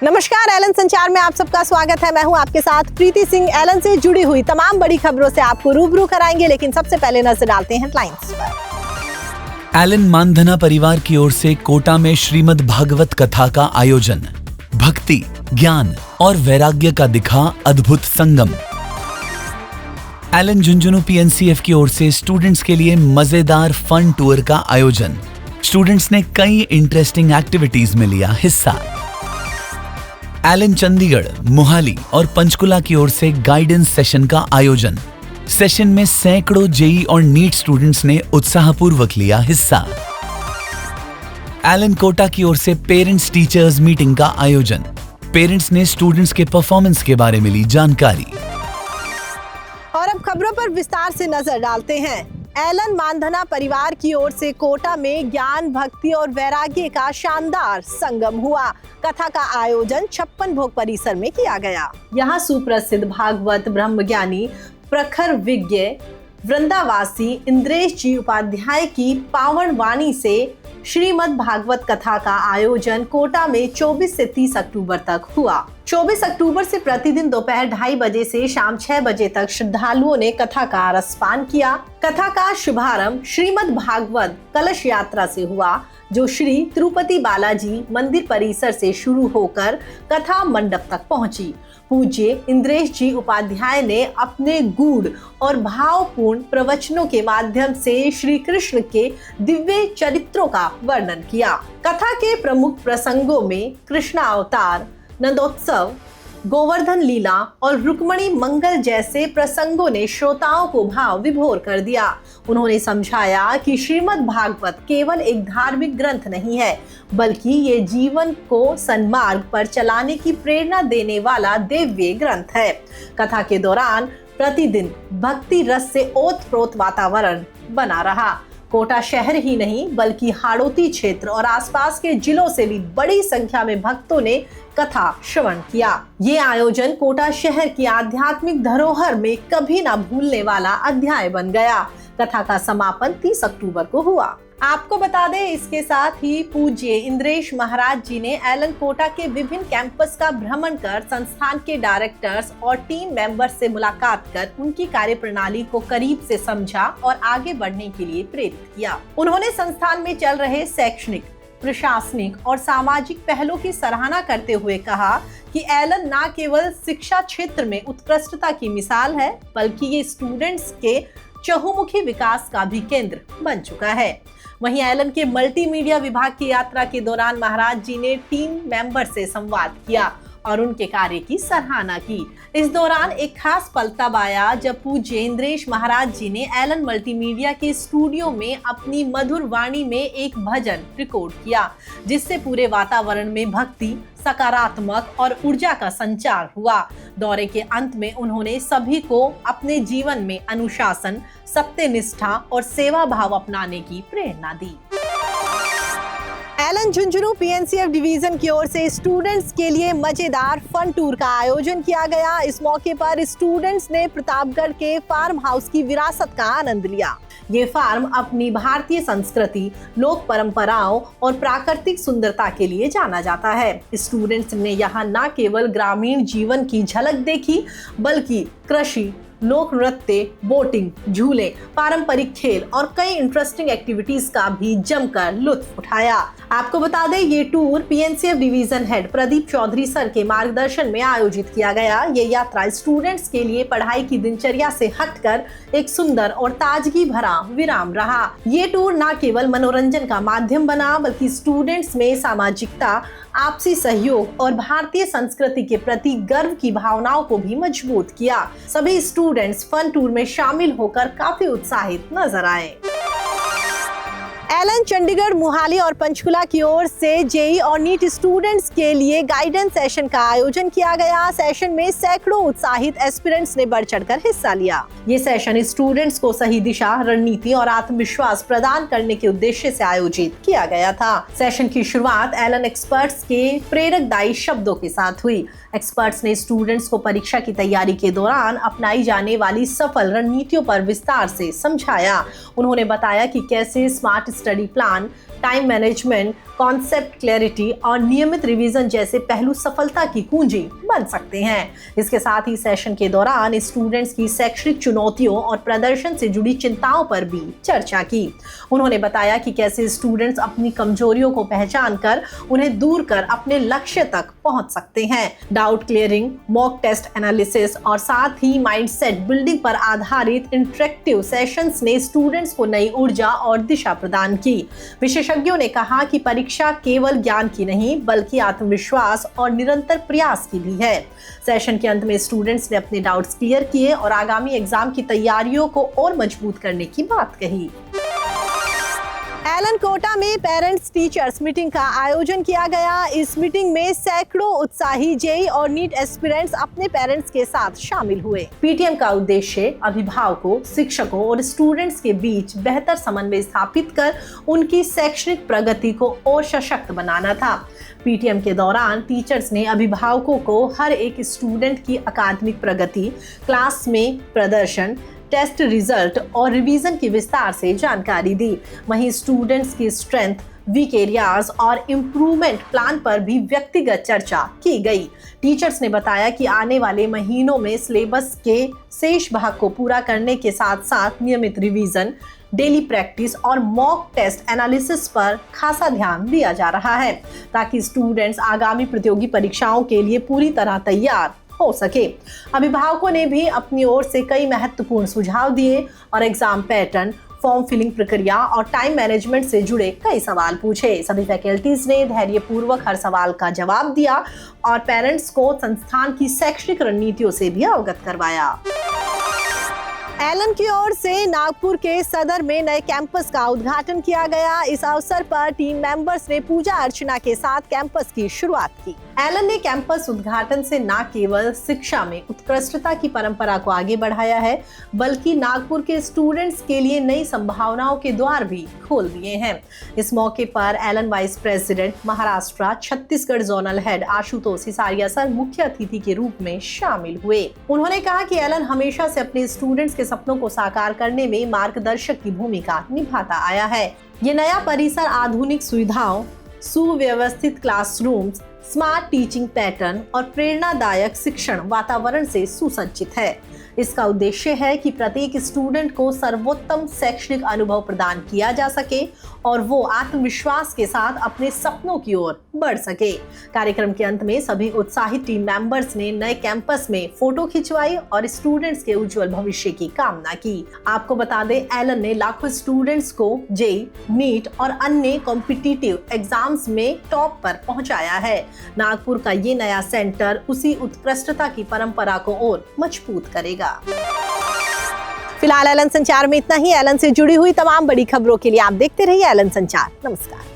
नमस्कार, एलन संचार में आप सबका स्वागत है। मैं हूं आपके साथ प्रीति सिंह। एलन से जुड़ी हुई तमाम बड़ी खबरों से आपको रूबरू कराएंगे, लेकिन सबसे पहले नजर डालते हैं हेडलाइंस पर। एलन मानधना परिवार की ओर से कोटा में श्रीमद् भागवत कथा का आयोजन। भक्ति, ज्ञान और वैराग्य का दिखा अद्भुत संगम। एलन झुंझुनू पीएनसीएफ की ओर से स्टूडेंट्स के लिए मजेदार फन टूर का आयोजन। स्टूडेंट्स ने कई इंटरेस्टिंग एक्टिविटीज में लिया हिस्सा। एलन चंडीगढ़, मोहाली और पंचकुला की ओर से गाइडेंस सेशन का आयोजन। सेशन में सैकड़ों जेई और नीट स्टूडेंट्स ने उत्साहपूर्वक लिया हिस्सा। एलन कोटा की ओर से पेरेंट्स टीचर्स मीटिंग का आयोजन। पेरेंट्स ने स्टूडेंट्स के परफॉर्मेंस के बारे में ली जानकारी। और अब खबरों पर विस्तार से नजर डालते हैं। एलन मानधना परिवार की ओर से कोटा में ज्ञान, भक्ति और वैराग्य का शानदार संगम हुआ। कथा का आयोजन 56 भोग परिसर में किया गया। यहाँ सुप्रसिद्ध भागवत ब्रह्मज्ञानी प्रखर विज्ञ वृंदावासी इंद्रेश जी उपाध्याय की पावन वाणी से श्रीमद् भागवत कथा का आयोजन कोटा में 24 से 30 अक्टूबर तक हुआ। 24 अक्टूबर से प्रतिदिन दोपहर 2:30 बजे से शाम 6 बजे तक श्रद्धालुओं ने कथा का रसपान किया। कथा का शुभारंभ श्रीमद् भागवत कलश यात्रा से हुआ, जो श्री तिरुपति बालाजी मंदिर परिसर से शुरू होकर कथा मंडप तक पहुंची। पूज्य इंद्रेश जी उपाध्याय ने अपने गूढ़ और भावपूर्ण प्रवचनों के माध्यम से श्री कृष्ण के दिव्य चरित्रों का वर्णन किया। कथा के प्रमुख प्रसंगों में कृष्ण अवतार, नंदोत्सव, गोवर्धन लीला और रुक्मणी मंगल जैसे प्रसंगों ने श्रोताओं को भाव विभोर कर दिया। उन्होंने समझाया कि श्रीमद् भागवत केवल एक धार्मिक ग्रंथ नहीं है, बल्कि ये जीवन को सन्मार्ग पर चलाने की प्रेरणा देने वाला दिव्य ग्रंथ है। कथा के दौरान प्रतिदिन भक्ति रस से ओतप्रोत वातावरण बना रहा। कोटा शहर ही नहीं, बल्कि हाड़ौती क्षेत्र और आसपास के जिलों से भी बड़ी संख्या में भक्तों ने कथा श्रवण किया। ये आयोजन कोटा शहर की आध्यात्मिक धरोहर में कभी ना भूलने वाला अध्याय बन गया। कथा का समापन 30 अक्टूबर को हुआ। आपको बता दें, इसके साथ ही पूज्य इंद्रेश महाराज जी ने एलन कोटा के विभिन्न कैंपस का भ्रमण कर संस्थान के डायरेक्टर्स और टीम मेंबर्स से मुलाकात कर उनकी कार्यप्रणाली को करीब से समझा और आगे बढ़ने के लिए प्रेरित किया। उन्होंने संस्थान में चल रहे शैक्षणिक, प्रशासनिक और सामाजिक पहलों की सराहना करते हुए कहा कि एलन न केवल शिक्षा क्षेत्र में उत्कृष्टता की मिसाल है, बल्कि ये स्टूडेंट्स के चहुमुखी विकास का भी केंद्र बन चुका है। वहीं एलन के मल्टीमीडिया विभाग की यात्रा के दौरान महाराज जी ने टीम मेंबर से संवाद किया और उनके कार्य की सराहना की। इस दौरान एक खास पल तब आया जब पूज्य इंद्रेश महाराज जी ने एलन मल्टीमीडिया के स्टूडियो में अपनी मधुर वाणी में एक भजन रिकॉर्ड किया, जिससे पूरे वातावरण में भक्ति, सकारात्मक और ऊर्जा का संचार हुआ। दौरे के अंत में उन्होंने सभी को अपने जीवन में अनुशासन, सत्यनिष्ठा और सेवा भाव अपनाने की प्रेरणा दी। एलन झुंझुनू पीएनसीएफ डिवीजन की ओर से स्टूडेंट्स के लिए मजेदार फन टूर का आयोजन किया गया। इस मौके पर स्टूडेंट्स ने प्रतापगढ़ के फार्म हाउस की विरासत का आनंद लिया। ये फार्म अपनी भारतीय संस्कृति, लोक परंपराओं और प्राकृतिक सुंदरता के लिए जाना जाता है। स्टूडेंट्स ने यहाँ न केवल ग्रामीण जीवन की झलक देखी, बल्कि कृषि, लोक नृत्य, बोटिंग, झूले, पारंपरिक खेल और कई इंटरेस्टिंग एक्टिविटीज का भी जमकर लुत्फ उठाया। आपको बता दें, ये tour PNCF division head Pradeep Chaudhary sir के मार्गदर्शन में आयोजित किया गया। ये यात्रा स्टूडेंट्स के लिए पढ़ाई की दिनचर्या से हटकर एक सुंदर और ताजगी भरा विराम रहा। ये टूर न केवल मनोरंजन का माध्यम बना, बल्कि स्टूडेंट्स में सामाजिकता, आपसी सहयोग और भारतीय संस्कृति के प्रति गर्व की भावनाओं को भी मजबूत किया। सभी स्टूडेंट्स फन टूर में शामिल होकर काफी उत्साहित नजर आए। एलन चंडीगढ़, मोहाली और पंचकुला की ओर से जेई और नीट स्टूडेंट्स के लिए गाइडेंस सेशन का आयोजन किया गया। सेशन में सैकड़ों उत्साहित एस्पिरेंट्स ने बढ़ चढ़कर हिस्सा लिया। ये सेशन स्टूडेंट्स को सही दिशा, रणनीति और आत्मविश्वास प्रदान करने के उद्देश्य से आयोजित किया गया था। सेशन की शुरुआत एलन एक्सपर्ट्स के प्रेरकदायी शब्दों के साथ हुई। एक्सपर्ट्स ने स्टूडेंट्स को परीक्षा की तैयारी के दौरान अपनाई जाने वाली सफल रणनीतियों पर विस्तार से समझाया। उन्होंने बताया कि कैसे smart study plan, time management, concept clarity और नियमित रिवीजन जैसे पहलू सफलता की कुंजी बन सकते हैं। इसके साथ ही सेशन के दौरान स्टूडेंट्स की शैक्षणिक चुनौतियों और प्रदर्शन से जुड़ी चिंताओं पर भी चर्चा की। उन्होंने बताया कि कैसे स्टूडेंट्स अपनी कमजोरियों को पहचान कर उन्हें दूर कर अपने लक्ष्य तक पहुंच सकते हैं। Doubt clearing, mock test analysis और साथ ही माइंडसेट बिल्डिंग पर आधारित इंटरेक्टिव सेशंस ने स्टूडेंट्स को नई ऊर्जा और दिशा प्रदान की। विशेषज्ञों ने कहा कि परीक्षा केवल ज्ञान की नहीं बल्कि आत्मविश्वास और निरंतर प्रयास की भी है। सेशन के अंत में स्टूडेंट्स ने अपने डाउट्स क्लियर किए और आगामी एग्जाम की तैयारियों को और मजबूत करने की बात कही। एलन कोटा में पेरेंट्स टीचर्स मीटिंग का आयोजन किया गया। इस मीटिंग में सैकड़ों उत्साही जेईई और नीट एस्पिरेंट्स अपने पेरेंट्स के साथ शामिल हुए। पीटीएम का उद्देश्य अभिभावकों, शिक्षकों और स्टूडेंट्स के बीच बेहतर समन्वय स्थापित कर उनकी शैक्षणिक प्रगति को और सशक्त बनाना था। पीटीएम के दौरान टीचर्स ने अभिभावकों को हर एक स्टूडेंट की अकादमिक प्रगति, क्लास में प्रदर्शन, टेस्ट रिजल्ट और रिवीजन की विस्तार से जानकारी दी। वहीं स्टूडेंट्स की स्ट्रेंथ, वीक एरियाज और इम्प्रूवमेंट प्लान पर भी व्यक्तिगत चर्चा की गई। टीचर्स ने बताया कि आने वाले महीनों में सिलेबस के शेष भाग को पूरा करने के साथ साथ नियमित रिवीजन, डेली प्रैक्टिस और मॉक टेस्ट एनालिसिस पर खासा ध्यान दिया जा रहा है ताकि स्टूडेंट्स आगामी प्रतियोगी परीक्षाओं के लिए पूरी तरह तैयार हो सके। अभिभावकों ने भी अपनी ओर से कई महत्वपूर्ण सुझाव दिए और एग्जाम पैटर्न, फॉर्म फिलिंग प्रक्रिया और टाइम मैनेजमेंट से जुड़े कई सवाल पूछे। सभी फैकल्टीज ने धैर्यपूर्वक हर सवाल का जवाब दिया और पेरेंट्स को संस्थान की शैक्षणिक रणनीतियों से भी अवगत करवाया। एलन की ओर से नागपुर के सदर में नए कैंपस का उद्घाटन किया गया। इस अवसर पर टीम मेंबर्स ने पूजा अर्चना के साथ कैंपस की शुरुआत की। एलन ने कैंपस उद्घाटन से न केवल शिक्षा में उत्कृष्टता की परंपरा को आगे बढ़ाया है बल्कि नागपुर के स्टूडेंट्स के लिए नई संभावनाओं के द्वार भी खोल दिए हैं। इस मौके पर Allen vice president Maharashtra Chhattisgarh zonal head Ashutosh Hisaria sir मुख्य अतिथि के रूप में शामिल हुए। उन्होंने कहा कि एलन हमेशा से अपने स्टूडेंट्स के सपनों को साकार करने में मार्गदर्शक की भूमिका निभाता आया है। ये नया परिसर आधुनिक सुविधाओं, सुव्यवस्थित क्लासरूम्स, स्मार्ट टीचिंग पैटर्न और प्रेरणादायक शिक्षण वातावरण से सुसज्जित है। इसका उद्देश्य है कि प्रत्येक स्टूडेंट को सर्वोत्तम शैक्षणिक अनुभव प्रदान किया जा सके और वो आत्मविश्वास के साथ अपने सपनों की ओर बढ़ सके। कार्यक्रम के अंत में सभी उत्साहित टीम मेंबर्स ने नए कैंपस में फोटो खिंचवाई और स्टूडेंट्स के उज्जवल भविष्य की कामना की। आपको बता दें, एलन ने लाखों स्टूडेंट्स को जेईई, नीट और अन्य कॉम्पिटिटिव एग्जाम्स में टॉप पर पहुंचाया है। नागपुर का ये नया सेंटर उसी उत्कृष्टता की परंपरा को और मजबूत करेगा। फिलहाल एलन संचार में इतना ही। एलन से जुड़ी हुई तमाम बड़ी खबरों के लिए आप देखते रहिए एलन संचार। नमस्कार।